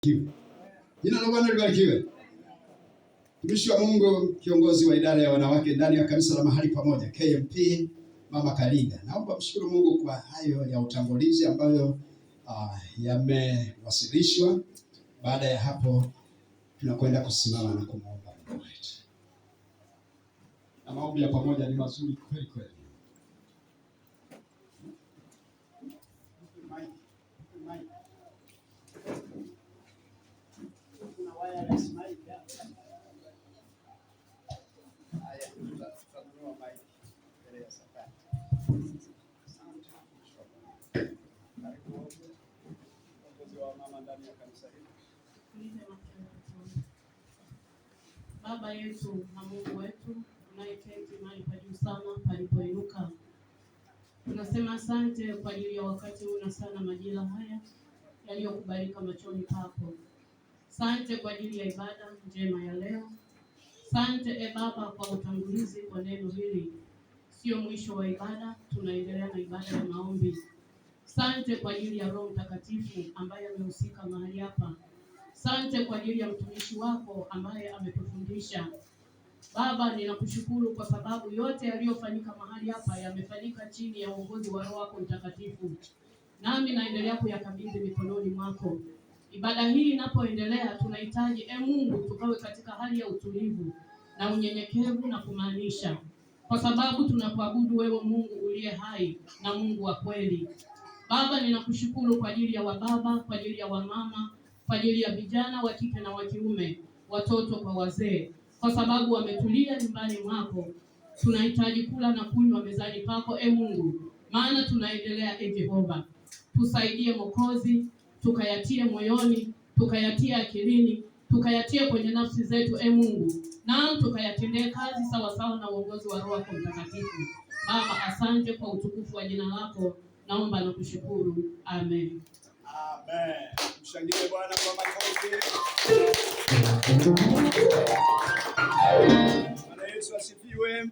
Jina la Bwana libarikiwe. Mtumishi wa Mungu, kiongozi wa idara ya wanawake ndani ya kanisa la mahali pamoja KMP, Mama Kalinga. Naomba mshukuru Mungu kwa hayo ya utangulizi ambayo yamewasilishwa. Baada ya hapo tunakwenda kusimama na kumwomba Mungu wetu. Na maombi ya pamoja ni mazuri kweli kweli. Baba yetu na Mungu wetu unayeketi mahali pa juu sana palipoinuka, tunasema asante kwa ajili ya wakati huu na sana majira haya yaliyokubalika machoni pako. Asante kwa ajili ya ibada njema ya leo. Asante Baba kwa utangulizi kwa neno hili. Sio mwisho wa ibada, tunaendelea na ibada ya maombi. Asante kwa ajili ya Roho Mtakatifu ambaye amehusika mahali hapa. Asante kwa ajili ya mtumishi wako ambaye ametufundisha. Baba, ninakushukuru kwa sababu yote yaliyofanyika mahali hapa yamefanyika chini ya uongozi wa Roho wako Mtakatifu. Nami naendelea kuyakabidhi mikononi mwako. Ibada hii inapoendelea, tunahitaji Mungu tukawe katika hali ya utulivu na unyenyekevu na kumaanisha, kwa sababu tunakuabudu wewe Mungu uliye hai na Mungu wa kweli. Baba, ninakushukuru kwa ajili ya wababa, kwa ajili ya wamama, kwa ajili ya vijana wa kike na wa kiume, watoto kwa wazee, kwa sababu wametulia nyumbani mwako. Tunahitaji kula na kunywa mezani pako Mungu, maana tunaendelea Jehova. Tusaidie Mwokozi, tukayatie moyoni, tukayatie akilini, tukayatie kwenye nafsi zetu Mungu, na tukayatendee kazi sawa sawa na uongozi wa Roho wako Mtakatifu. Baba, asante kwa utukufu wa jina lako. Naomba na kushukuru. Amen. Amen. Mshangilie Bwana kwa makofi. Bwana Yesu asifiwe.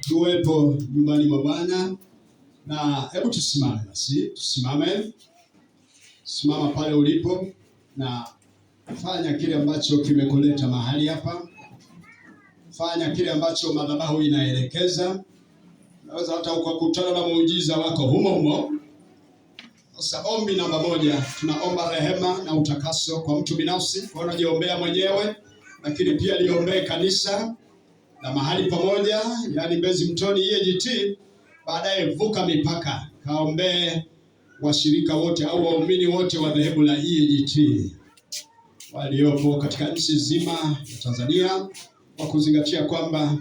Tuwepo nyumbani mwa Bwana, na hebu tusimame basi. Tusimame. Simama pale ulipo na fanya kile ambacho kimekuleta mahali hapa. Fanya kile ambacho madhabahu inaelekeza. Naweza hata ukakutana na muujiza wako humo humo. Sasa ombi namba 1, tunaomba rehema na utakaso kwa mtu binafsi, kwa unajiombea mwenyewe, lakini pia liombee kanisa na mahali pamoja, yani Mbezi Mtoni EAGT. Baadaye vuka mipaka, kaombee washirika wote au waumini wote wa dhehebu la EAGT waliopo katika nchi nzima ya Tanzania, kwa kuzingatia kwamba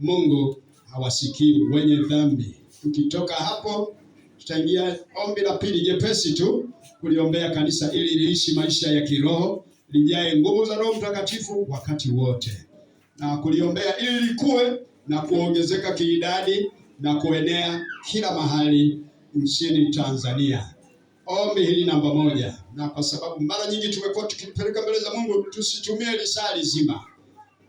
Mungu hawasikii wenye dhambi. Tukitoka hapo tutaingia ombi la pili jepesi tu, kuliombea kanisa ili liishi maisha ya kiroho, lijae nguvu za Roho Mtakatifu wakati wote, na kuliombea ili likue na kuongezeka kiidadi na kuenea kila mahali nchini Tanzania. Ombi hili namba 1, na kwa sababu mara nyingi tumekuwa tukipeleka mbele za Mungu, tusitumie lisali zima,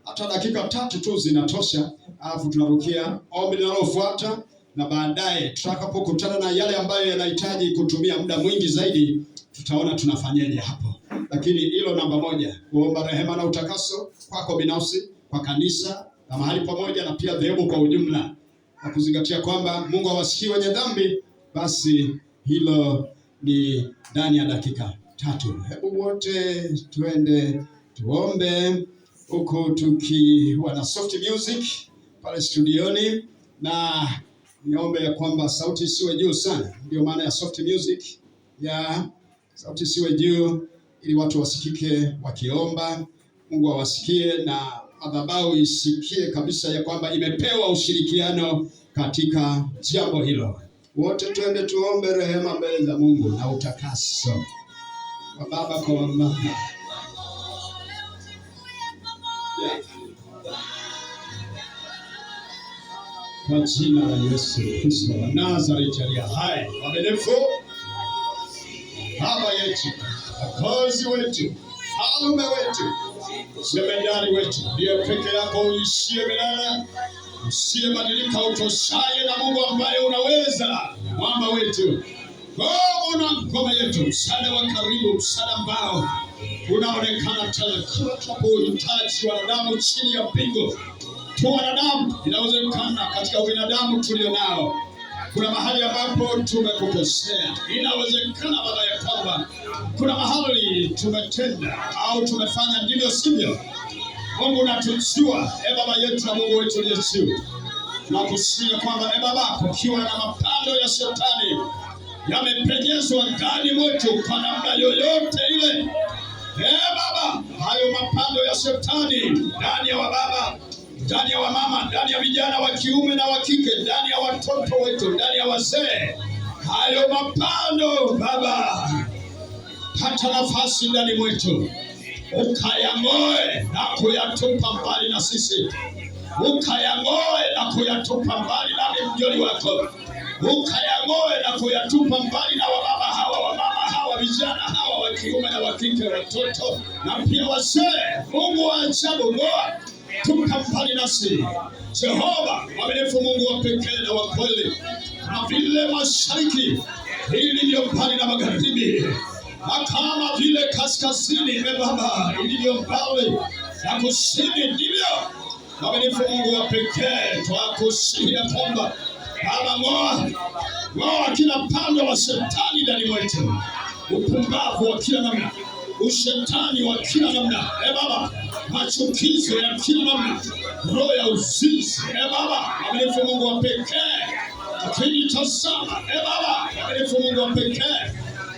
hata dakika 3 tu zinatosha, alafu tunarukia ombi linalofuata, na baadaye tutakapokutana na yale ambayo yanahitaji kutumia muda mwingi zaidi, tutaona tunafanyaje hapo. Lakini hilo namba 1, kuomba rehema na utakaso kwako binafsi, kwa kanisa na mahali pamoja, na pia dhehebu kwa ujumla, na kuzingatia kwamba Mungu hawasikii wenye dhambi. Basi hilo ni ndani ya dakika 3. Hebu wote tuende tuombe, huku tukiwa na soft music pale studioni, na niombe ya kwamba sauti isiwe juu sana. Ndio maana ya soft music, sauti isiwe juu ili watu wasikike wakiomba, Mungu awasikie na madhabahu isikie kabisa ya kwamba imepewa ushirikiano katika jambo hilo. Wote tuende tuombe rehema mbele za Mungu na utakaso wa baba kwa mama. Kwa jina la Yesu Kristo wa Nazareti aliye hai, mwaminifu, Baba yetu, Mwokozi wetu, Mfalme wetu, Jemedari wetu, ndiye peke yako uishie milele, usiyebadilika, utoshaye na Mungu ambaye unaweza, mwamba wetu, Mungu na ngome yetu, msaada wa karibu, msaada ambao unaonekana tena. Kila tunapohitaji wanadamu chini ya mbingu tu wanadamu, inawezekana katika ubinadamu tulionao kuna mahali ambapo tumekukosea. Inawezekana Baba ya kwamba kuna mahali tumetenda au tumefanya ndivyo sivyo. Mungu unatujua, Baba yetu na Mungu wetu uliye juu. Tunakusihi kwamba Baba, kukiwa na mapando ya shetani yamepenyezwa ndani mwetu kwa namna yoyote ile, Baba, hayo mapando ya shetani ndani ya wababa, ndani ya wamama, ndani ya vijana wa kiume na wa kike, ndani ya watoto wetu, ndani ya wazee, hayo mapando Baba, pata nafasi ndani mwetu, ukayang'oe na kuyatupa mbali na sisi, ukayang'oe na kuyatupa mbali na mjoli wako, ukayang'oe na kuyatupa mbali na wababa hawa, wamama hawa, vijana hawa wa kiume na wa kike, watoto na pia wazee. Mungu wa ajabu, ngoa tupa mbali nasi. Jehova mwaminifu, Mungu wa pekee na wa kweli, kama vile mashariki ilivyo mbali na magharibi, na kama vile kaskazini Baba ilivyo mbali na kusini, ndivyo mwaminifu Mungu wa pekee twakusihi ya kwamba Baba, ng'oa kila pando wa shetani ndani mwetu, upumbavu wa kila namna, ushetani wa kila namna, Baba, machukizo ya kila namna, roho ya uzinzi, Baba, mwaminifu Mungu wa pekee, lakini tazama, Baba, mwaminifu Mungu wa pekee,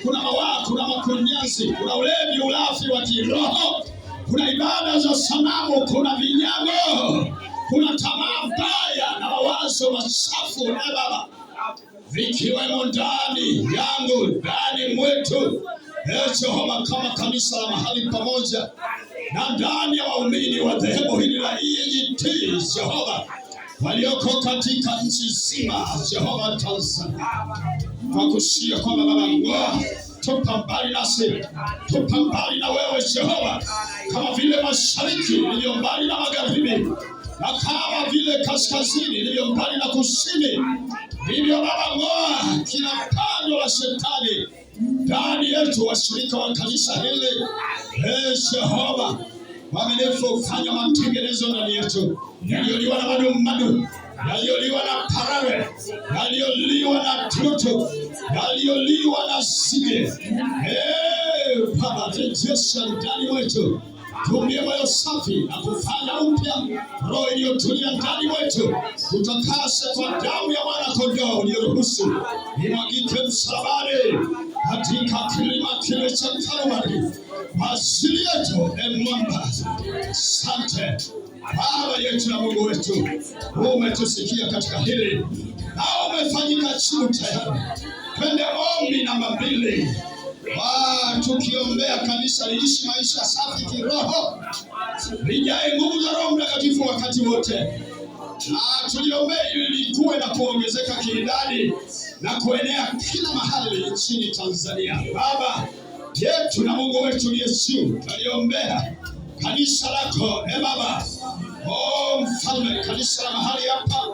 kuna mawaa, kuna makunyanzi, kuna ulevi, ulafi wa kiroho, kuna ibada za sanamu, kuna vinyago, kuna tamaa mbaya na mawazo machafu, Baba, vikiwemo ndani yangu, ndani mwetu, Jehova, kama kanisa la mahali pamoja na ndani ya waumini wa dhehebu hili la EAGT, Jehova, walioko katika nchi nzima, Jehova Tanzania, kwa kushia kwamba Baba, ngoa tupa mbali nasi, tupa mbali na wewe Jehova, kama vile mashariki ilivyo mbali na magharibi, na kama vile kaskazini ilivyo mbali na kusini, ndivyo Baba, ngoa kila pando la shetani ndani yetu, washirika wa kanisa hili, Jehova mwaminifu, fanya matengenezo ndani yetu, yaliyoliwa na madumadu, yaliyoliwa na parawe, yaliyoliwa na tutu, yaliyoliwa na sige, Baba, rejesha ndani mwetu, tumie moyo safi na kufanya upya roho iliyotulia ndani mwetu, tutakase kwa damu ya mwana kondoo uliyoruhusu imwagike msalabani katika kilima kile cha Kalvari, asili yetu, mwamba. Asante Baba yetu na Mungu wetu, umetusikia katika hili na umefanyika chini tayari. Twende ombi namba 2, tukiombea kanisa liishi maisha safi kiroho, lijae nguvu za Roho Mtakatifu wakati wote, na tuliombea ili likuwe na kuongezeka kiidadi na kuenea kila mahali nchini Tanzania. Baba yetu na Mungu wetu uliye juu, tuliombea kanisa lako, Baba, Mfalme, kanisa la mahali hapa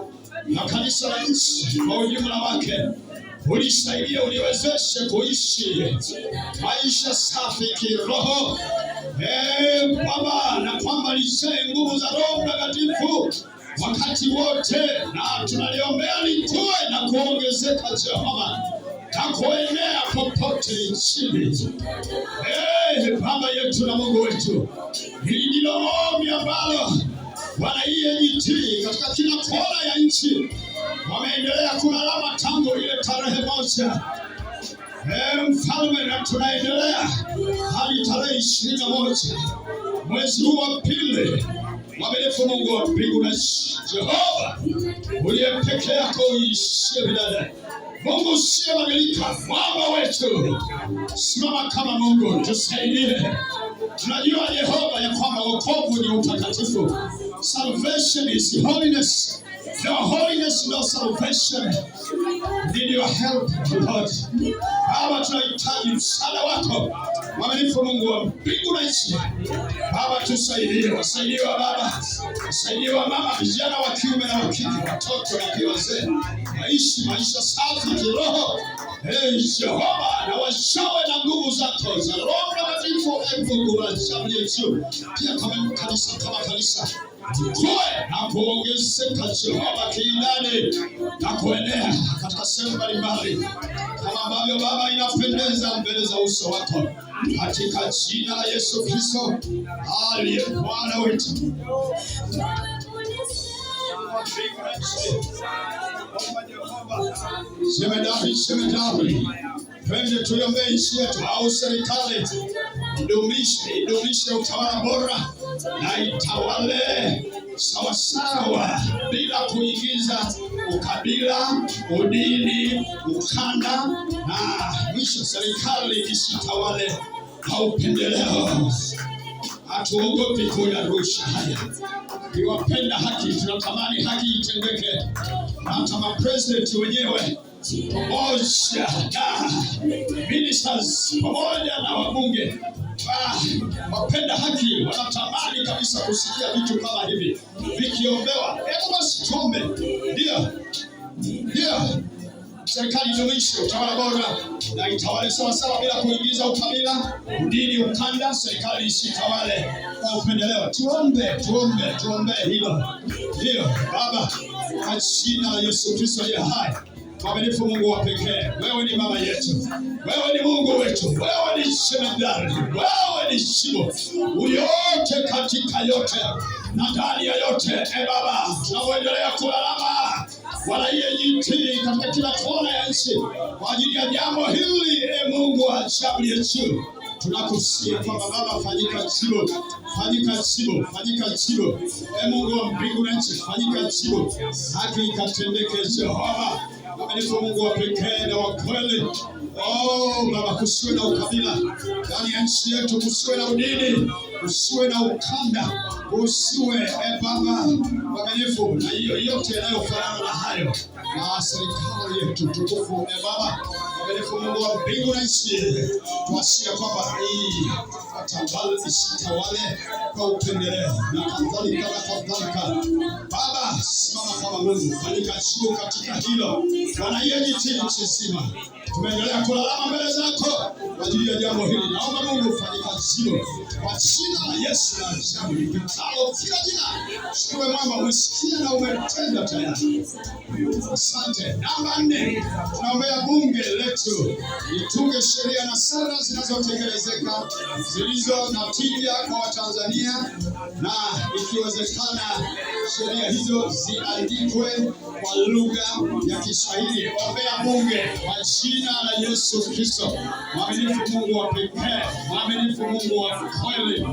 na kanisa la nchi kwa ujumla wake, ulisaidie, uliwezeshe kuishi maisha safi kiroho, Baba, na kwamba lijae nguvu za Roho Mtakatifu wakati wote, na tunaliombea likue na kuongezeka Jehova, na kuenea popote nchini. Baba yetu na Mungu wetu, hili ndilo ombi ambalo wana EAGT katika kila kona ya nchi wameendelea kulalama tangu ile tarehe 1, Mfalme, na tunaendelea hadi tarehe 21 mwezi huu wa pili. Mwaminifu Mungu wa mbingu na nchi, Jehova uliye peke yako uishie milele, Mungu usiyebadilika, mwamba wetu, simama kama Mungu, tusaidie. Tunajua Jehova ya kwamba wokovu ni utakatifu. Salvation is holiness. No holiness, no salvation. Need your help, Lord. Baba, tunahitaji msaada wako, mwaminifu Mungu wa mbingu na nchi. Baba, tusaidie, wasaidie wa baba, wasaidie wa mama, vijana wa kiume na wa kike, watoto na wazee, waishi maisha safi kiroho, Jehova, na washawe na nguvu zako za Roho Mtakatifu. Mungu washamlie juu pia kama kanisa toe na kuongezeka Jehova kiindani na kuenea katika sehemu mbalimbali kama ambavyo Baba inapendeza mbele za uso wako, katika jina la Yesu Kristo aliye Bwana wetu. Jemedari, twende tuiombee nchi yetu au serikali, idumishe utawala bora na itawale sawasawa bila kuingiza ukabila, udini, ukanda, na mwisho serikali isitawale kwa upendeleo. Hatuogopi kuyarusha haya. Iwapenda haki, tunatamani haki itendeke. Hata mapresident wenyewe pamoja na ministers pamoja na wabunge wapenda haki wanatamani kabisa kusikia vitu kama hivi vikiombewa. Hebu basi tuombe. Ndio serikali idumishe utawala bora na itawale sawasawa bila kuingiza ukabila, udini, ukanda. Serikali isitawale kwa upendeleo. Tuombe hilo. Ndio Baba, kwa jina la Yesu Kristo aliye hai, mwaminifu, Mungu wa pekee, wewe ni mama yetu, wewe ni Mungu wetu, wewe ni Jemedari, wewe ni Shibo, uyote katika yote na ndani ya yote. Baba, tunaendelea kulalama wanayejitii katika kila kona ya nchi kwa ajili ya jambo hili. Mungu wa ajabu yetu, tunakusihi kwamba Baba, fanyika jibu. Mungu wa mbingu na nchi, fanyika jibu, haki ikatendeke. Jehova mwaminifu, Mungu wa pekee na wa kweli. Baba, kusiwe na ukabila ndani ya nchi yetu, kusiwe na udini, kusiwe na ukanda, kusiwe Baba mwaminifu na hiyo yote yanayofanana na hayo, na serikali yetu tukufu Baba mwaminifu, Mungu wa mbingu na nchi, tuasia kwamba hii atawale isitawale kwa upendeleo na kadhalika. Baba, simama kama Mungu, fanyika jibu katika hilo. Wanayejitii nchi nzima, tumeendelea kulalama mbele zako kwa ajili ya jambo hili. Naomba Mungu fanyika jibu kwa jina la Yesu na ajabu lipitalo kila jina. Shukuru mwamba, umesikia na umetenda tayari. Asante. Namba 4, tunaombea bunge letu litunge sheria na sera zinazotekelezeka zilizo na tija kwa Watanzania, na ikiwezekana sheria hizo ziandikwe kwa lugha ya Kiswahili. Ombea bunge kwa jina la Yesu Kristo. Mwaminifu, Mungu wa pekee, mwaminifu, Mungu wa kweli.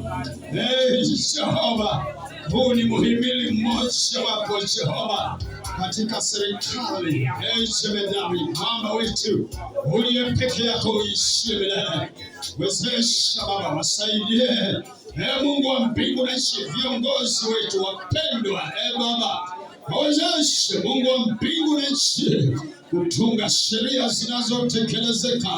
Jehova, huu ni muhimili mmoja wako Jehova katika serikali. Jemedari, mama wetu uliye peke yako uishie milele, wezesha Baba, wasaidie Mungu wa mbingu na nchi, viongozi wetu wapendwa Baba, wawezeshe Mungu wa mbingu na nchi kutunga sheria zinazotekelezeka.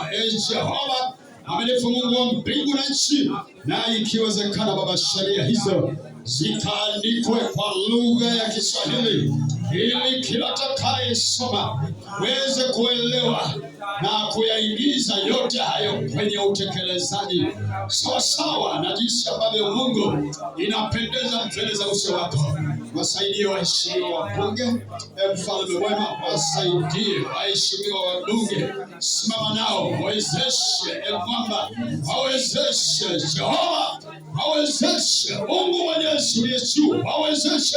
Jehova mwaminifu, Mungu wa mbingu na nchi, na ikiwezekana Baba, sheria hizo zikaandikwe kwa lugha ya Kiswahili ili kila atakayesoma weze kuelewa na kuyaingiza yote hayo kwenye utekelezaji sawasawa na jinsi ambavyo Mungu inapendeza mbele za uso wako. Wasaidie waheshimiwa wabunge, mfalme mwema, wasaidie waheshimiwa wabunge, simama nao, wawezeshe mwamba, wawezeshe Jehova, wawezeshe Mungu Mwenyezi uliye juu, wawezeshe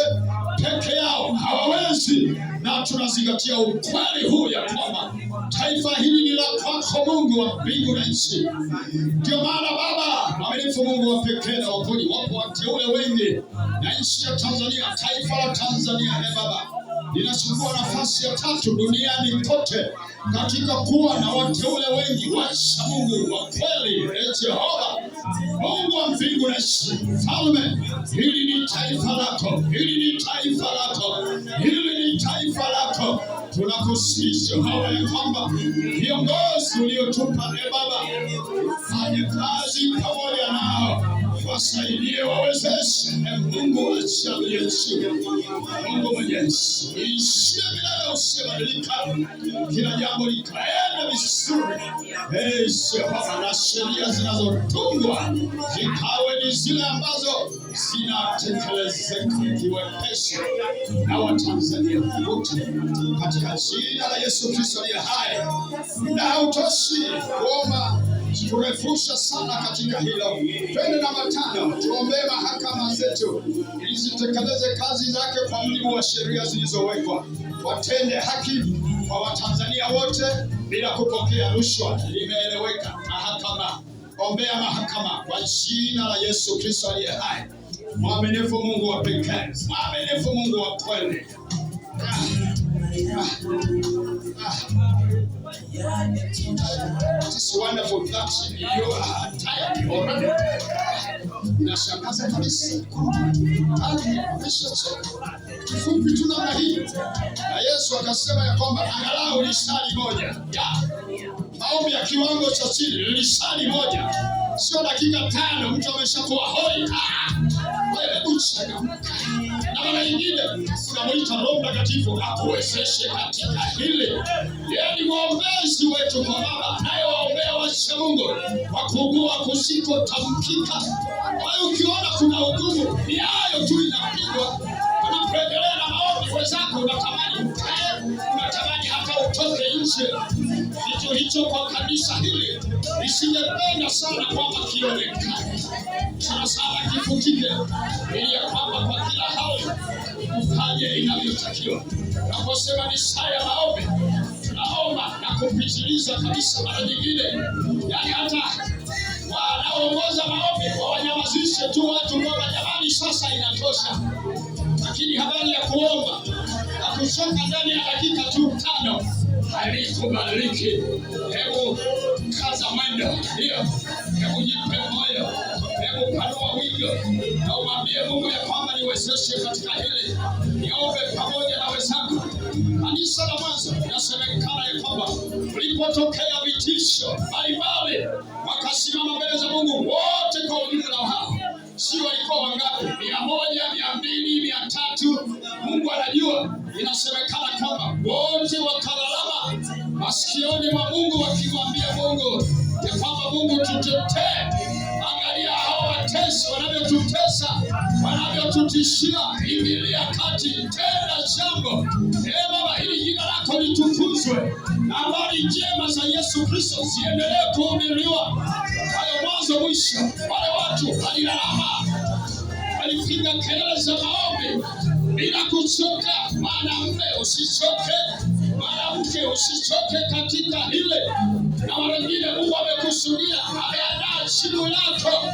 peke yao hawawezi, na tunazingatia ukweli huu ya kwamba taifa hili ni la kwako Mungu wa mbingu na nchi. Ndio maana Baba mwaminifu, Mungu wa pekee na wa kweli, wapo wateule wengi, na nchi ya Tanzania, taifa la Tanzania Baba linachukua nafasi ya 3 duniani kote katika kuwa na wateule wengi wacha Mungu wa kweli. Jehova Mungu wa mbingu na nchi, Mfalme, hili ni taifa lako, hili ni taifa lako, hili ni taifa lako. Tunakusihi Jehova ya kwamba viongozi uliotupa Baba fanye kazi pamoja nao, wasaidie, wawezeshe. Mungu aliyeshi, Mungu mwenyezi, ishie milele usibadilika, kila jambo likaenda vizuri. Jehova, na sheria zinazotungwa zikawe ni zile ambazo zinatekelezeka kiwepesi na Watanzania wote, katika jina la Yesu Kristo aliye hai. Na utoshi kuomba kurefusha sana katika hilo. Twende namba 5, tuombee mahakama zetu ili zitekeleze kazi zake kwa mujibu wa sheria zilizowekwa, watende haki kwa Watanzania wote bila kupokea rushwa. Limeeleweka. Mahakama, ombea mahakama kwa jina la Yesu Kristo aliye hai. Mwaminifu Mungu wa pekee, mwaminifu Mungu wa kweli. It's wonderful that you are tired already. Nashangaza kabisa. Kifupi tu namna hii. Na Yesu akasema ya kwamba angalau lisali moja. Maombi ya kiwango cha chini lisali moja. Sio dakika 5 mtu ameshakuwa hoi. Wewe uchangamka. Na mara nyingine tunamuita Roho Mtakatifu akuwezeshe katika hili. Yeye ni mwombezi wetu kwa Baba, naye waombea wacha Mungu kwa kuugua kusikotamkika. Kwa hiyo ukiona kuna ugumu, ni hayo tu inapigwa. Unapoendelea na maombi wenzako, unatamani ukae, unatamani hata utoke nje. Kitu hicho kwa kanisa hili nisingependa sana kwamba kionekane. Sana sana kifutike, ili ya kwamba kwa kila hali ufanye inavyotakiwa. Naposema ni saa ya maombi, tunaomba na kupitiliza kabisa. Mara nyingine, yani hata wanaongoza maombi wanyamazishe tu watu kwamba jamani, sasa inatosha. Lakini habari ya kuomba na kuchoka ndani ya dakika tu 5 halikubaliki. Hebu kaza mwendo, ndio. Hebu jipe moyo, hebu panua wigo na umwambie Mungu ya kwamba niwezeshe katika hili. Niombe pamoja na wenzangu. Kanisa la mwanzo inasemekana ya kwamba ulipotokea vitisho mbalimbali, wakasimama mbele za Mungu wote kwa ujumla wao. Si walikuwa wangapi? 100, 200, 300. Mungu anajua. Inasemekana kwamba wote wakalalama masikioni mwa Mungu wakimwambia Mungu ya kwamba Mungu tutetee. Angalia hao watesi wanavyotutesa, wanavyotutishia. Ingilia kati, tenda jambo. Baba, ili jina lako litukuzwe na habari njema za Yesu Kristo ziendelee kuhubiriwa. Hayo mwanzo mwisho, wale watu walilalama, walipiga kelele za maombi bila kuchoka. Mwanamume usichoke, mwanamke usichoke katika hile. Na wengine Mungu amekusudia, ameandaa jibu lako.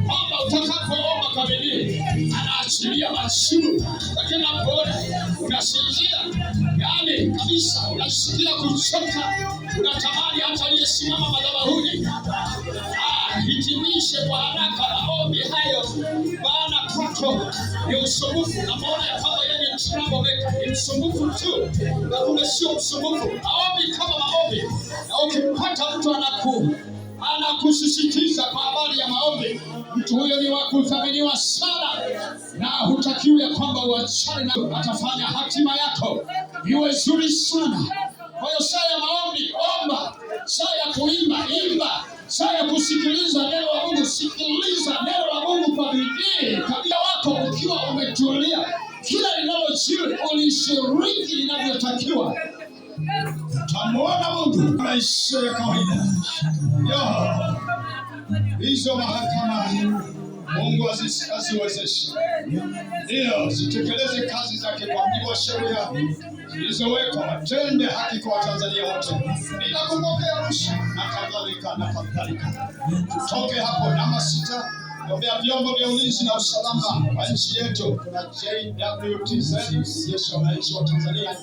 Kwamba utakapoomba kwa bidii, anaachilia majibu. Lakini unapoona unasinzia, yani kabisa unasikia kuchoka, unatamani hata aliyesimama madhabahuni hitimishe kwa haraka maombi hayo, maana kwako ni usumbufu. Na maana ya kwamba yeye ni troublemaker, ni usumbufu tu, na kumbe sio usumbufu. Maombi kama maombi, na ukimpata mtu anakusisitiza kwa habari ya maombi, mtu huyo ni wa kuthaminiwa sana, na hutakiwi ya kwamba uachane na. Atafanya hatima yako iwe nzuri sana. Kwa hiyo saa ya maombi, omba. Saa ya kuimba, imba. Saa ya kusikiliza neno la Mungu, sikiliza neno la Mungu kwa bidii. Kabla wako ukiwa umetulia, kila linalojiri ulishiriki inavyotakiwa. Tamuona Mungu maisha ya kawaida. Hizo mahakama Mungu aziwezeshe, ndio zitekeleze kazi zake kwa mujibu wa sheria zilizowekwa, watende haki kwa Watanzania wote bila kupokea rushwa na kadhalika na kadhalika. Tutoke hapo. Namba 6, ombea vyombo vya ulinzi na usalama wa nchi yetu. Kuna JWTZ, jeshi la wananchi wa Tanzania,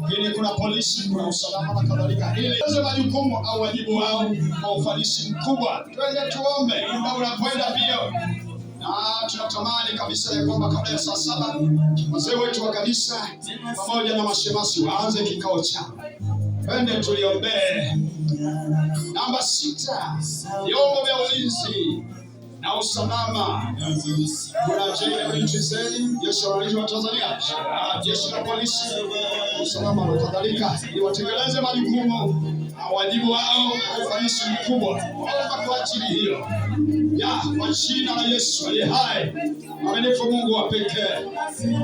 lakini kuna polisi, kuna usalama na kadhalika, ili waweze majukumu au wajibu wao kwa ufanisi mkubwa. Twende tuombe, imba unakwenda mbio. Na tunatamani kabisa ya kwamba kabla ya saa 7 wazee wetu wa kanisa pamoja na mashemasi waanze kikao chao. Twende tuliombee. Namba 6, vyombo vya ulinzi na usalama. Kuna JWTZ, jeshi la wananchi wa Tanzania, jeshi la polisi, usalama na kadhalika, ili watekeleze majukumu na wajibu wao kwa ufanisi mkubwa. Omba kwa ajili hiyo kwa jina la Yesu aliye hai. Mwaminifu Mungu wa pekee,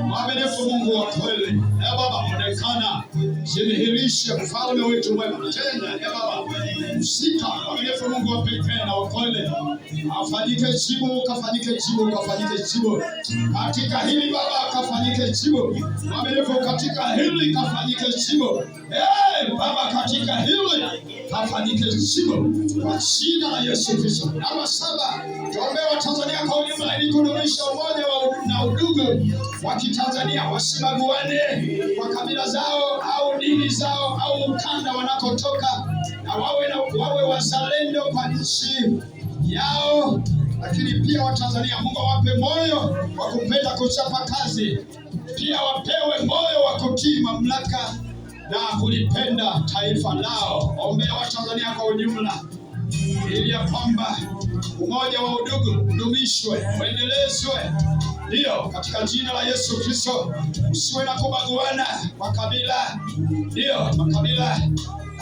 mwaminifu Mungu wa kweli. Baba, onekana, jidhihirishe, mfalme wetu mwema. Tena Baba, msika, mwaminifu Mungu wa pekee na wa kweli. Afanyike jibu, kafanyike jibu, kafanyike jibu katika hili Baba, kafanyike jibu. Mwaminifu katika hili, kafanyike jibu. Baba, katika hili kafanyike jibu kwa jina la Yesu Kristo. Namba 7, tuombee Watanzania kwa ujumla ili kudumisha umoja na udugu wa Kitanzania, wasibaguane kwa kabila zao au dini zao au ukanda wanakotoka, na wawe wazalendo kwa nchi yao. Lakini pia Watanzania, Mungu awape moyo wa kupenda kuchapa kazi, pia wapewe moyo wa kutii mamlaka na kulipenda taifa lao. Ombea Watanzania kwa ujumla ili ya kwamba umoja wa udugu udumishwe, uendelezwe. Ndio, katika jina la Yesu Kristo. Usiwe na kubaguana kwa kabila, ndio makabila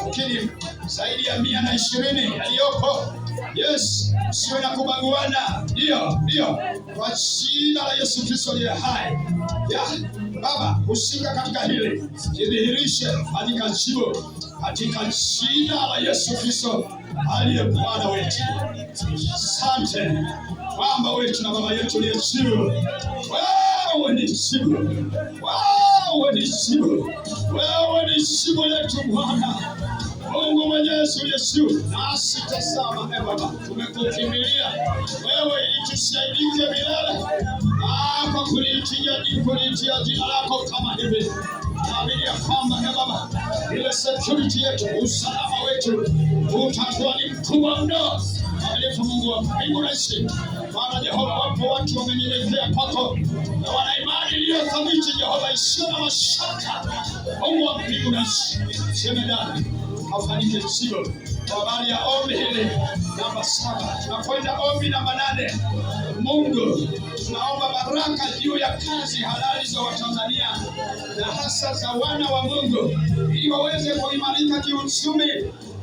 lakini zaidi ya 120 yaliyopo. Yes, usiwe na kubaguana. Ndio, kwa jina la Yesu Kristo aliye hai. Baba, husika katika hili, jidhihirishe katika jibu, katika jina la Yesu Kristo aliye Bwana wetu. Asante Baba wetu na Baba yetu aliye juu. Wewe ni jibu, wewe ni jibu, wewe ni jibu letu Bwana Mungu Mwenyezi Yesu. Nasi tazama Baba, tumekukimbilia wewe ili tusaidike milele kwa kulitia jina lako kama hivi. Naamini ya kwamba Baba, ile security yetu, usalama wetu utakuwa ni mkubwa mno. Mwaminifu Mungu wa mbingu na nchi, Bwana Jehova, wapo watu wamenyenyekea kwako na wana imani iliyo thabiti Jehova, isiyo na mashaka. Mungu wa mbingu na nchi, jemedari afanyike jibu kwa habari ya ombi hili namba 7. Tunakwenda ombi namba 8. Mungu, tunaomba baraka juu ya kazi halali za Watanzania na hasa za wana wa Mungu, ili waweze kuimarika kiuchumi,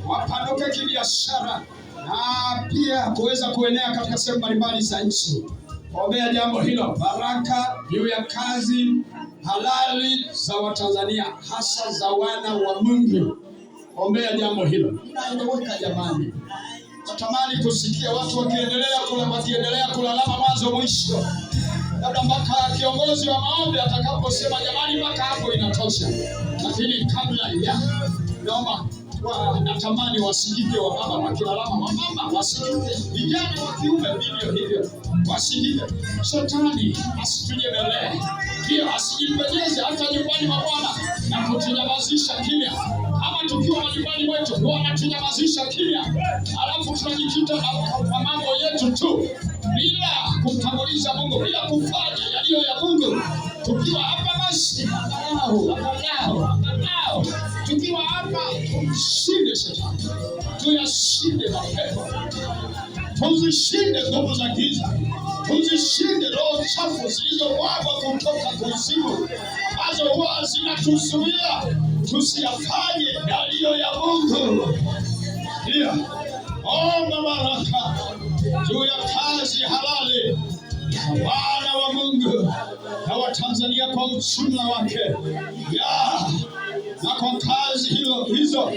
wapanuke kibiashara na pia kuweza kuenea katika sehemu mbalimbali za nchi. Ombea jambo hilo, baraka juu ya kazi halali za Watanzania hasa za wana wa Mungu. Ombea jambo hilo. Inaeleweka jamani. Natamani kusikia watu wakiendelea kulalama mwanzo mwisho. Labda mpaka kiongozi wa maombi atakaposema jamani, mpaka hapo inatosha. Lakini kabla ya naomba natamani wasikike wa baba wakilalama, wa mama wasikike, vijana wa kiume vivyo hivyo wasikike. Shetani asitujemelee, pia asijipenyeze hata nyumbani mwa Bwana na kutunyamazisha kimya. Ama tukiwa nyumbani mwetu Bwana tunyamazisha kimya, alafu tunajikita kwa mambo yetu tu bila kumtanguliza Mungu, bila kufanya yaliyo ya Mungu. Tukiwa hapa basi angalau tukiwa hapa tumshinde Shetani, tuyashinde mapepo, tuzishinde nguvu za giza, tuzishinde roho chafu zilizowagwa kutoka kuzimu, ambazo huwa zinatuzuia tusiyafanye yaliyo ya Mungu. Ndio, omba baraka juu ya kazi halali wana wa Mungu na Watanzania kwa ujumla wake, na kwa kazi hizo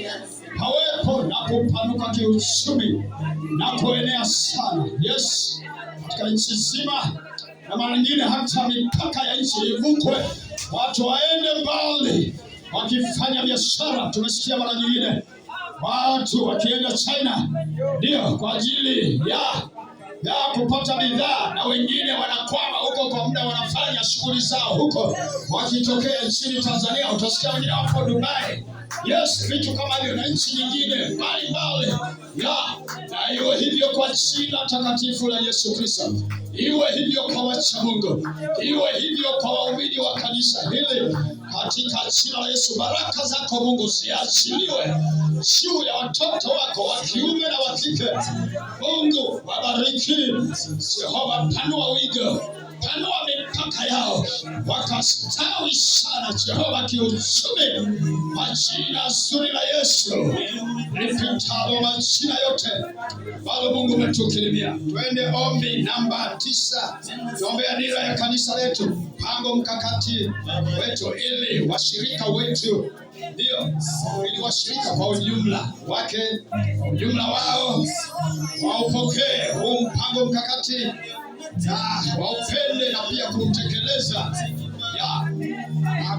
pawepo na kupanuka kiuchumi na kuenea sana. Yes, katika nchi nzima na mara nyingine hata mipaka ya nchi ivukwe, watu waende mbali wakifanya biashara. Tumesikia mara nyingine watu wakienda China, ndio kwa ajili ya kupata bidhaa, na wengine wanakwama huko kwa muda, wanafanya shughuli zao huko wakitokea nchini Tanzania. Utasikia wengine wapo Dubai. Yes, vitu kama hivyo na nchi nyingine mbalimbali. Na Na iwe hivyo kwa jina takatifu la Yesu Kristo. Iwe hivyo kwa wacha Mungu. Iwe hivyo kwa waumini wa kanisa hili katika jina la Yesu. Baraka zako Mungu ziachiliwe juu ya watoto wako wa kiume na wa kike. Mungu wabariki. Jehova, panua wigo, panua mipaka yao, wakastawi sana Jehova kiuchumi, kwa jina zuri la Yesu lipitalo majina yote. Baba Mungu umetukirimia. Twende ombi namba 9. Tuombea dira ya kanisa letu, mpango mkakati wetu, ili washirika wetu, ndio, ili washirika kwa ujumla wake, kwa ujumla wao, waupokee huu mpango mkakati na waupende na pia kutekeleza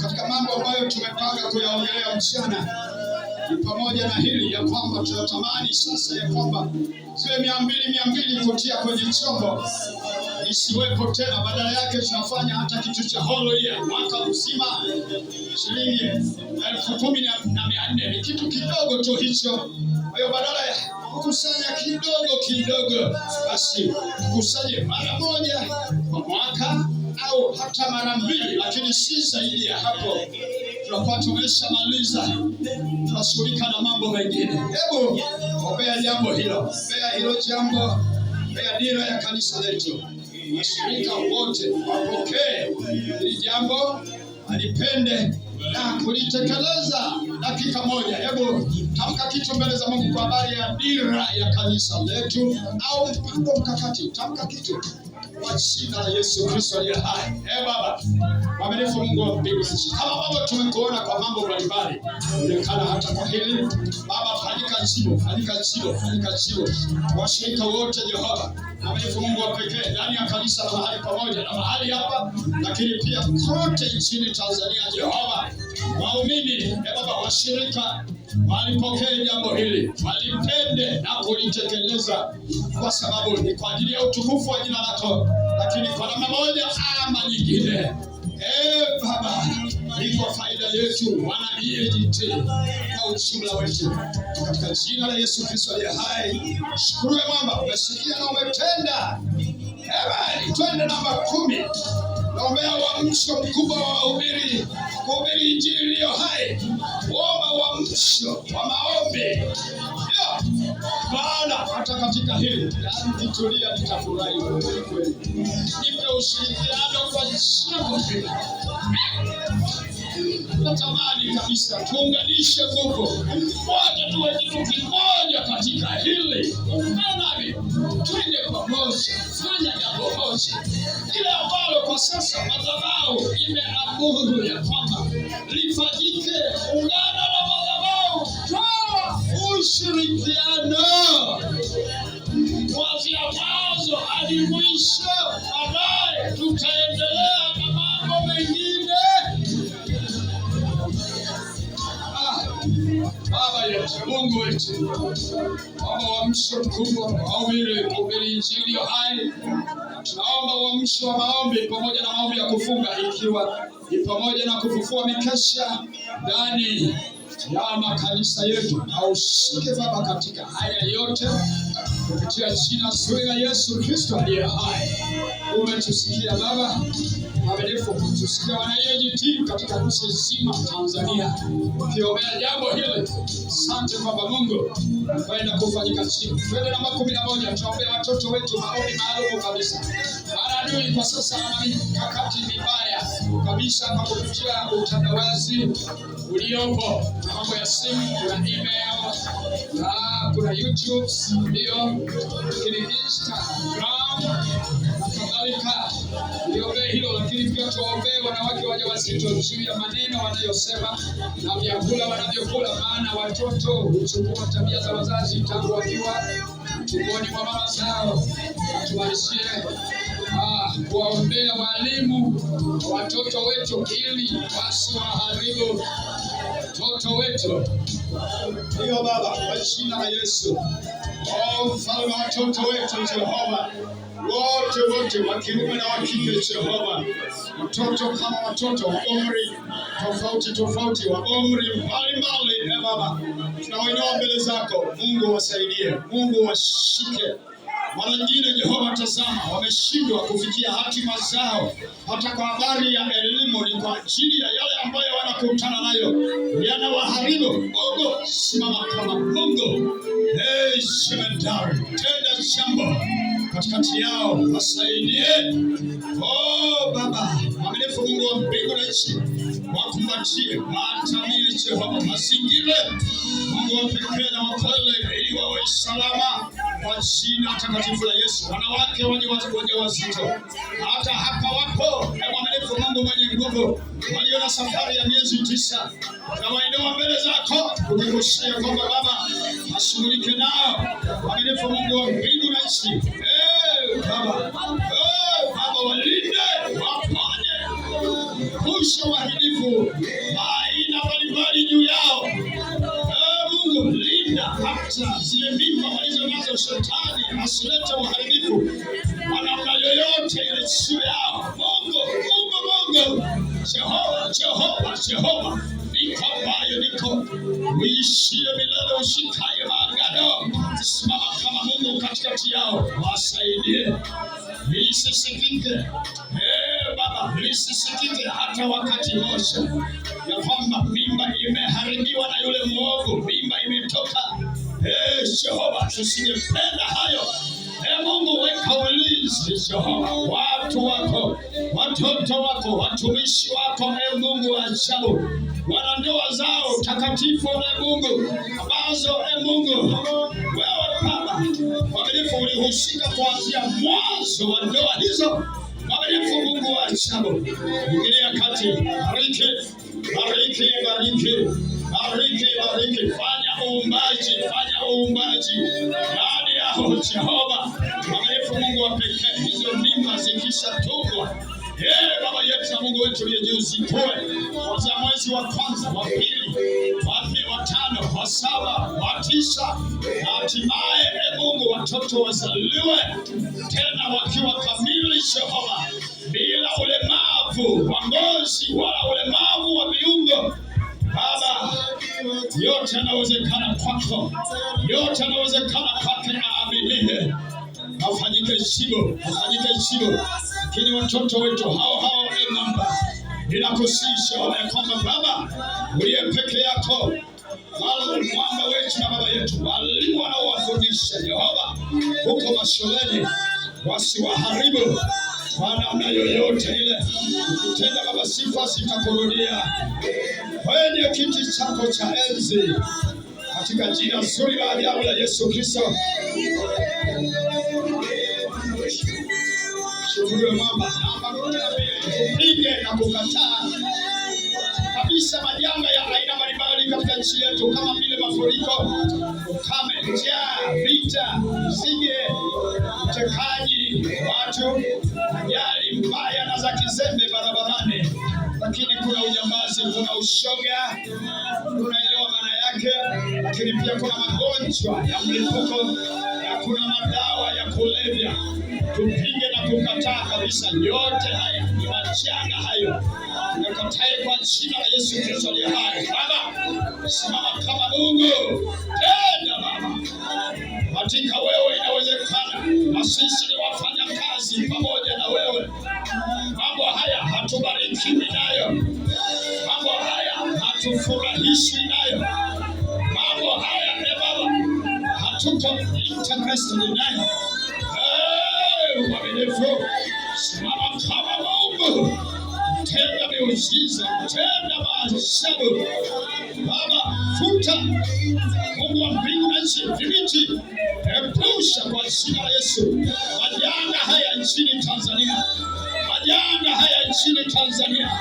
katika mambo ambayo tumepanga kuyaongelea mchana. Ni pamoja na hili ya kwamba tunatamani sasa ya kwamba zile 200 kutia kwenye chombo isiwepo tena, badala yake tunafanya hata kitu cha holo mwaka mzima shilingi 10,400. Ni kitu kidogo tu hicho. Kwa hiyo badala ya kukusanya kidogo, basi kukusanye mara moja kwa mwaka au hata mara 2, lakini si zaidi ya hapo. Tunakuwa tumeshamaliza, tunashughulika na mambo mengine. Hebu ombea jambo hilo, ombea hilo jambo, ombea dira ya kanisa letu. Washirika wote wapokee hili jambo, alipende na kulitekeleza. Dakika moja, hebu tamka kitu mbele za Mungu kwa habari ya dira ya kanisa letu au mpango mkakati. Tamka kitu kwa jina la Yesu Kristo aliye hai. Baba, mwaminifu Mungu wa mbingu na nchi, kama Baba tumekuona kwa mambo mbalimbali, onekana hata kwa hili Baba, fanyika jibu washirika wote Jehova, mwaminifu Mungu wa pekee, ndani ya kanisa na mahali pamoja na mahali hapa, lakini pia kote nchini Tanzania Jehova, waumini Baba, washirika walipokee jambo hili, walipende na kulitekeleza, kwa sababu ni kwa ajili ya utukufu wa jina lako, lakini kwa namna moja ama nyingine Baba, ni kwa faida yetu wana EAGT kwa ujumla wetu, katika jina la Yesu Kristo aliye hai. Shukuru mwamba, umesikia na umetenda. Twende namba 10. Naombea uamsho mkubwa wa wahubiri, kuhubiri injili iliyo hai. Omba uamsho wa maombi. Bwana, hata katika hili nitulia, nitafurahi kweli. Nipe ushirikiano kwa jambo hili. Natamani kabisa tuunganishe nguvu, wote tuwe kitu kimoja katika hili. Nami twende pamoja, fanya jambo moja, ile ambalo kwa sasa madhabahu imeamuru ya kwamba lifanyike. Ungana na madhabahu, toa ushirikiano kuanzia mwanzo hadi mwisho. Baadaye tutaendelea na mambo mengine. Baba yetu, Mungu wetu, Baba, uamsho mkubwa wahubiri, kuhubiri injili iliyo hai. Tunaomba uamsho wa maombi pamoja na maombi ya kufunga, ikiwa ni pamoja na kufufua mikesha ndani ya makanisa yetu. Na ushike Baba katika haya yote, kupitia jina zuri la Yesu Kristo aliye hai. Umetusikia Baba, mwaminifu, kutusikia wana EAGT katika nchi nzima Tanzania, ukiombea jambo hili. Asante kwamba Mungu kwenda kufanyika chini. Twende namba 11. Tuombea watoto wetu, maombi maalum kabisa. Maadui kwa sasa wana mikakati mibaya kabisa kwa kupitia utandawazi uliopo, mambo ya simu, kuna email, kuna YouTube, ndio, lakini Instagram na kadhalika. Niombee hilo, lakini pia tuombee wanawake wajawazito juu ya maneno wanayosema na vyakula wanavyokula, maana watoto huchukua tabia za wazazi tangu wakiwa tumboni mwa mama zao. Tuwalishie kuwaombea walimu watoto wetu ili wasiwaharibu watoto wetu. Ndiyo Baba, kwa jina la Yesu. Mfalme, watoto wetu Jehova, wote wa kiume na wa kike Jehova, watoto kama watoto wa umri tofauti, wa umri mbalimbali, Baba, tunawainua mbele zako. Mungu wasaidie, Mungu washike. Mara nyingine Jehova, tazama, wameshindwa kufikia hatima zao, hata kwa habari ya elimu. Ni kwa ajili ya yale ambayo wanakutana nayo yanawaharibu. Mungu, simama kama Mungu. Shemedari, tenda jambo katikati yao, wasaidie. Baba mwaminifu, Mungu wa mbingu na nchi, wakumbatie, watamie Jehova, mazingira Mungu wa pekee na wa kweli, ili wawe salama kwa jina takatifu la Yesu. Wanawake wajawazito hata hapa wapo, mwaminifu Mungu mwenye nguvu, walio na safari ya miezi 9, na wainua mbele zako ukikushia kwamba Baba ashughulike nao. Mwaminifu Mungu wa mbingu na nchi, Baba, walinde, waponye, kusha waharibifu aina mbalimbali juu yao. Mungu, linda hata zile mimba walizo nazo, shetani asilete uharibifu kwa namna yoyote ile juu yao. Mungu, Jehova, niko ambayo niko, uishie milele, ushikaye maagano. Simama kama Mungu katikati yao, wasaidie. Lisisikike, Baba, lisisikike hata wakati mmoja ya kwamba mimba imeharibiwa na yule mwovu, mimba imetoka. Jehova, tusingependa hayo. Mungu, weka ulinzi Jehova, watu wako, watoto wako, watumishi wako, Mungu wa ajabu, wana ndoa zao takatifu, Mungu, ambazo Mungu wewe Baba mwaminifu ulihusika kuanzia mwanzo wa ndoa hizo. Mwaminifu Mungu wa ajabu, ingilia kati, bariki, fanya uumbaji ndani yao Jehova. Mwaminifu Mungu wa pekee, hizo mimba zikishatungwa, Baba yetu na Mungu wetu uliye juu, zitoe kuanzia mwezi wa kwanza, wa pili, wa nne, wa tano, wa saba, wa tisa, na hatimaye Mungu watoto wazaliwe tena wakiwa kamili Jehova, bila ulemavu wa ngozi wala ulemavu wa viungo. Baba, yote yanawezekana kwako, yote yanawezekana kwake aaminiye. Afanyike shigo. Lakini watoto wetu hao Mungu, ninakusihi ya kwamba Baba uliye peke yako, mwamba wetu na baba yetu, walimu wanaowafundisha Jehova huko mashuleni, wasiwaharibu kwa namna yoyote ile. Ukitenda Baba, sifa zitakurudia kwenye kiti chako cha enzi, katika jina zuri la ajabu la Yesu Kristo. Shukuru mwamba, tupige na kukataa kabisa majanga ya aina mbalimbali katika nchi yetu, kama vile mafuriko, ukame, njaa, vita, nzige, utekaji watu, ajali mbaya na za kizembe barabarani. Lakini kuna ujambazi, kuna ushoga, unaelewa maana yake. Lakini pia kuna magonjwa ya mlipuko, na kuna madawa ya kulevya. Tupige na kukataa kabisa yote haya, ni majanga hayo. Tunakataa kwa jina la Yesu Kristo aliye hai. Baba, simama kama Mungu, tenda Baba, katika wewe inawezekana, na sisi ni wafanya kazi pamoja na wewe. Mambo haya hatubarikiwi nayo, mambo haya hatufurahishwi nayo, mambo haya Baba hatuko interested nayo. Mwaminifu, simama kama Mungu, tenda miujiza, tenda maajabu. Baba, futa, Mungu wa mbingu na nchi, dhibiti, epusha kwa jina la Yesu majanga haya nchini Tanzania, majanga haya nchini Tanzania,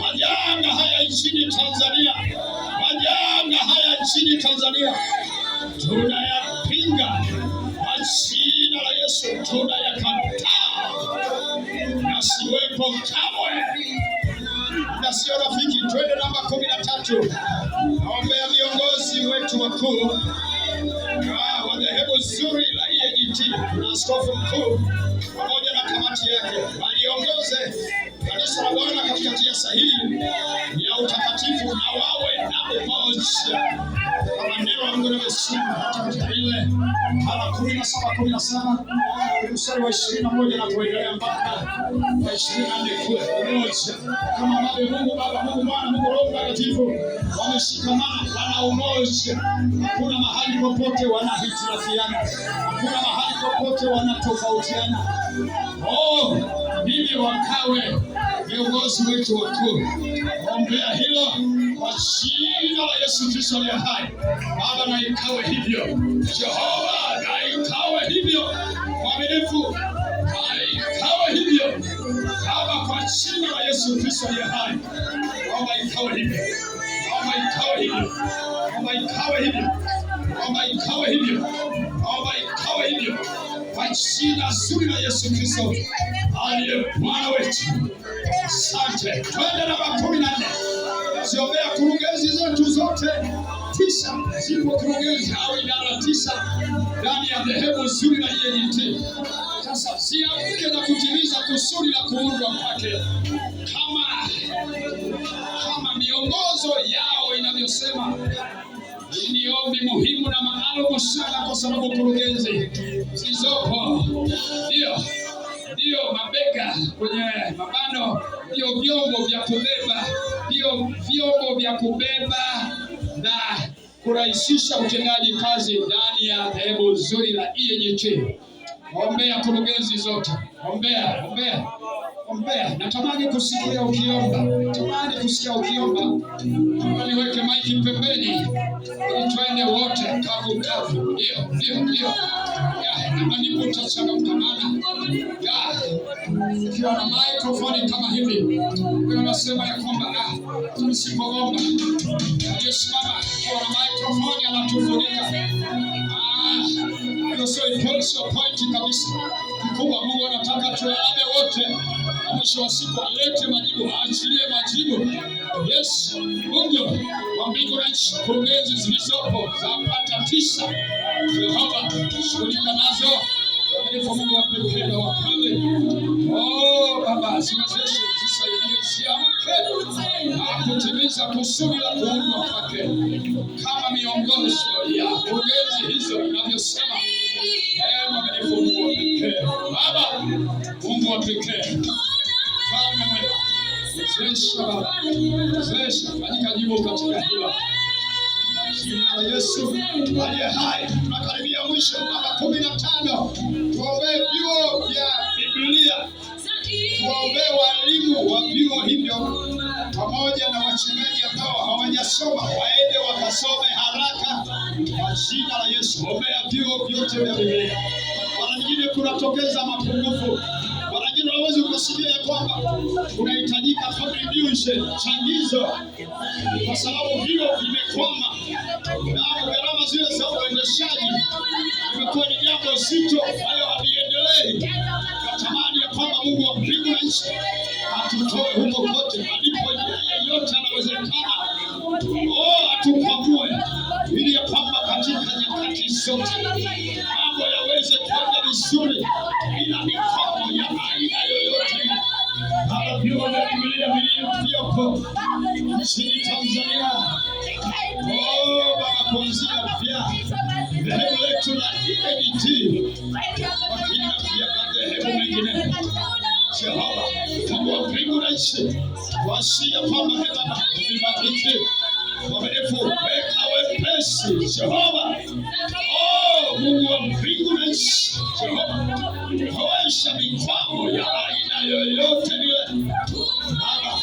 majanga haya nchini Tanzania, majanga haya nchini Tanzania. Tunayapinga kwa jina la Yesu, tunayakataa, nasiwepo kamwe, na sio rafiki. Twende namba 13. wetu, naombea viongozi wetu wakuu wa dhehebu zuri la EAGT na askofu mkuu pamoja na kamati yake, waliongoze kanisa la Bwana katika njia sahihi ya utakatifu na wawe na umoja. Kama neno la Mungu limesema hata katika ile Mara 17:17 mstari wa 21 na kuendelea mpaka wa 24, kuwe umoja kama ambavyo Mungu Baba, Mungu Mwana, Mungu Roho Mtakatifu wameshikamana, wana umoja. Hakuna mahali popote wanahitilafiana, hakuna mahali popote wanatofautiana. Mimi wakawe viongozi wetu wakuu. Ombea hilo kwa jina la Yesu Kristo aliye hai. Baba, na ikawe hivyo. Jehova, na ikawe hivyo. Mwaminifu, na ikawe hivyo. Baba, kwa jina la Yesu Kristo aliye hai. Baba, ikawe hivyo. Baba, ikawe hivyo. Baba, ikawe hivyo. Baba, ikawe hivyo. Baba, ikawe hivyo. Kwa jina zuri la Yesu Kristo aliye Bwana wetu. Asante. Twende namba 14. Siombea kurugenzi zetu zote 9. Zipo kurugenzi au idara 9 ndani ya dhehebu zuri la EAGT. Sasa ziamke na kutimiza kusudi la kuundwa kwake kama miongozo yao inavyosema. Ni ombi muhimu na maalum sana, kwa sababu kurugenzi zilizopo ndio mabega kwenye mabano, ndio vyombo vya kubeba na kurahisisha utendaji kazi ndani ya dhehebu zuri la EAGT. Ombea kurugenzi zote, ombea. Natamani kusikia ukiomba, niweke maiki pembeni ili twende wote kavu. Ndio. Kama nipo tutachangamana. Ukiwa na microphone kama hivi, unasema ya kwamba tusipoomba. Aliyesimama ukiwa na microphone anatufunika. Sio point kabisa. Kikubwa Mungu anataka tuombe wote, na mwisho wa siku alete majibu, aachilie majibu. Yes, Mungu wa mbingu na nchi, kurugenzi zilizopo zapata 9. Jehova, shughulika nazo. Kwa Mungu wa pekee na wa kweli. Baba, ziwezeshe, zisaidie, ziamke na kutimiza kusudi la kuundwa kwake kama miongozo ya kurugenzi hizo inavyosema. Mungu wa pekee, Baba, Mungu wa pekee, Baba mwema, wezesha, fanyika jibu katika hilo. Jina la Yesu aliye hai. Tunakaribia mwisho, namba 15. Tuombee vyuo vya Biblia, tuombee walimu wa vyuo hivyo pamoja na wachungaji ambao hawajasoma, waende wakasome haraka kwa jina la Yesu. Ombea vyuo vyote vya Biblia. Mara nyingine kunatokeza mapungufu. Mara nyingine unaweza kusikia ya kwamba unahitajika contribution, changizo, kwa sababu vyuo vimekwama na gharama zile za uendeshaji imekuwa ni jambo zito, hayo haviendelei. Natamani ya kwamba Mungu wa mbingu na nchi atutoe huko kote, alipo yote anawezekana. Atukwamue ili ya kwamba katika nyakati zote mambo yaweze kwenda vizuri bila mikwamo ya aina yoyote. Hapa vyuo vya Biblia vilivyoko nchini Tanzania, Baba, kuanzia dhehebu letu la EAGT, wakina pia madhehebu mengine. Jehova, Mungu wa mbingu na nchi, wasia kwamba Baba tulibariki wamenifu, weka wepesi Jehova. Mungu wa mbingu na nchi, Jehova, toesha mikwamo ya aina yoyote ile. Baba,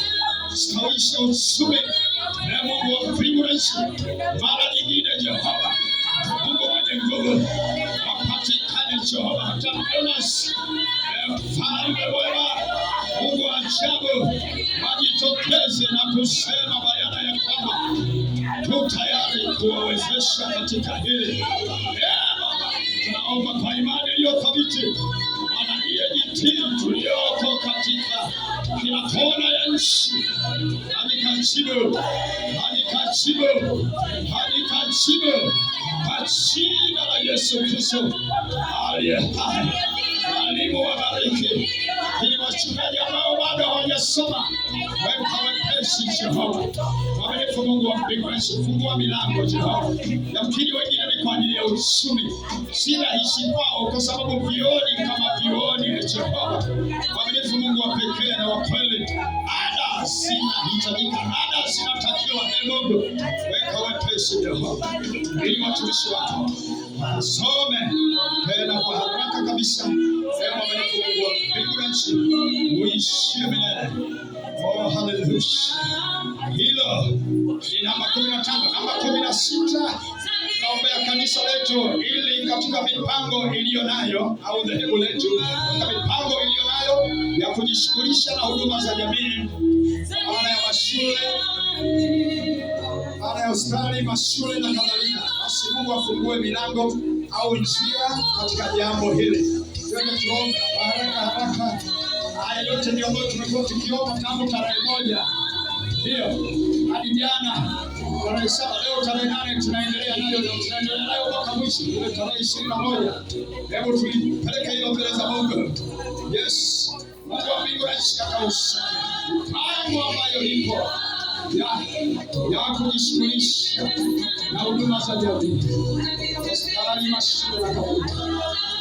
stawisha uchumi. Mungu wa mbingu na nchi, mara nyingine Jehova, Mungu mwenye nguvu, wapatikane Jehova, hata Jonas, mfalme mwema, Mungu wa ajabu, wajitokeze na kusema bayana ya kwamba tu tayari kuwawezesha katika hili. Baba, tunaomba kwa imani iliyo thabiti, wana EAGT tulioko katika kila kona ya nchi, alikajibu kwa jina la Yesu Kristo aliye hai. Walimu wabariki, ili wachungaji ambao bado hawajasoma weka wepesi Jehova. Mwaminifu Mungu wa mbinguni, fungua milango Jehova. Yamkini wengine ni kwa ajili ya uchumi, si rahisi kwao kwa sababu vioni kama vioni Jehova. Mwaminifu Mungu wa pekee na wa kweli, ada zinahitajika, ada zinatakiwa. Mungu weka wepesi Jehova, ili watumishi wako wasome tena kwa haraka kabisa. Mwaminifu Mungu wa mbinguni, uishie milele. Oh, haleluya. Hilo ni namba 15. Namba 16, naombea kanisa letu ili katika mipango iliyo nayo au dhehebu letu katika mipango iliyo nayo ya kujishughulisha na huduma za jamii, maana ya mashule, maana ya hospitali, mashule na kadhalika. Basi Mungu afungue milango au njia katika jambo hili. Tuombe haraka. Haya yote ndio ambayo tumekuwa tukiomba tangu tarehe 1 ndio hadi jana tarehe 7. Leo tarehe 8 tunaendelea nayo mpaka mwisho tarehe 21. Hebu tulipeleke hilo mbele za Mungu. Yes, Mungu wa mbinguni akausha mambo ambayo ipo ya kujishughulisha na huduma za jamii, hospitali, mashule na kadhalika.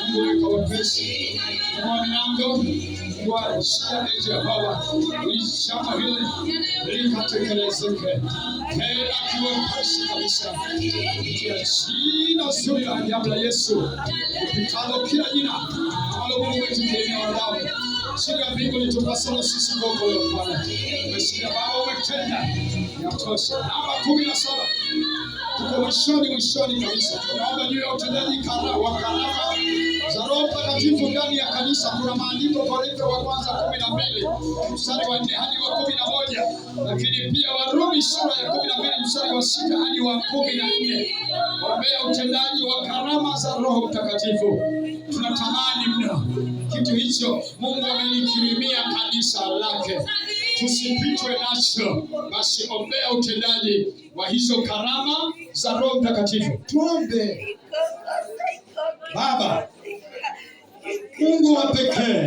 Mungu weka wepesi kwa milango kwa jina Jehova, ishama hili likatekelezeke tena kiwepesi kabisa kwa jina zuri la ajabu la Yesu, kupitalo kila jina ambalo Mungu wetu kimeondoa. Chini ya mbingu litupasalo sisi ngoko ya Bwana. Umesikia Baba, umetenda yatosha. Namba 17. Tuko mwishoni kabisa. Tunaomba juu ya utendaji wa karama za Roho Mtakatifu ndani ya kanisa. Kuna maandiko Korintho wa kwanza 12 mstari wa 4 hadi wa 11, lakini pia Warumi sura ya 12 mstari wa 6 hadi wa 14. Ombea utendaji wa karama za Roho Mtakatifu. Tunatamani mno kitu hicho Mungu amelikirimia kanisa lake, tusipitwe nacho. Basi ombea utendaji wa hizo karama za Roho Mtakatifu. Tuombe. Baba Mungu wa pekee,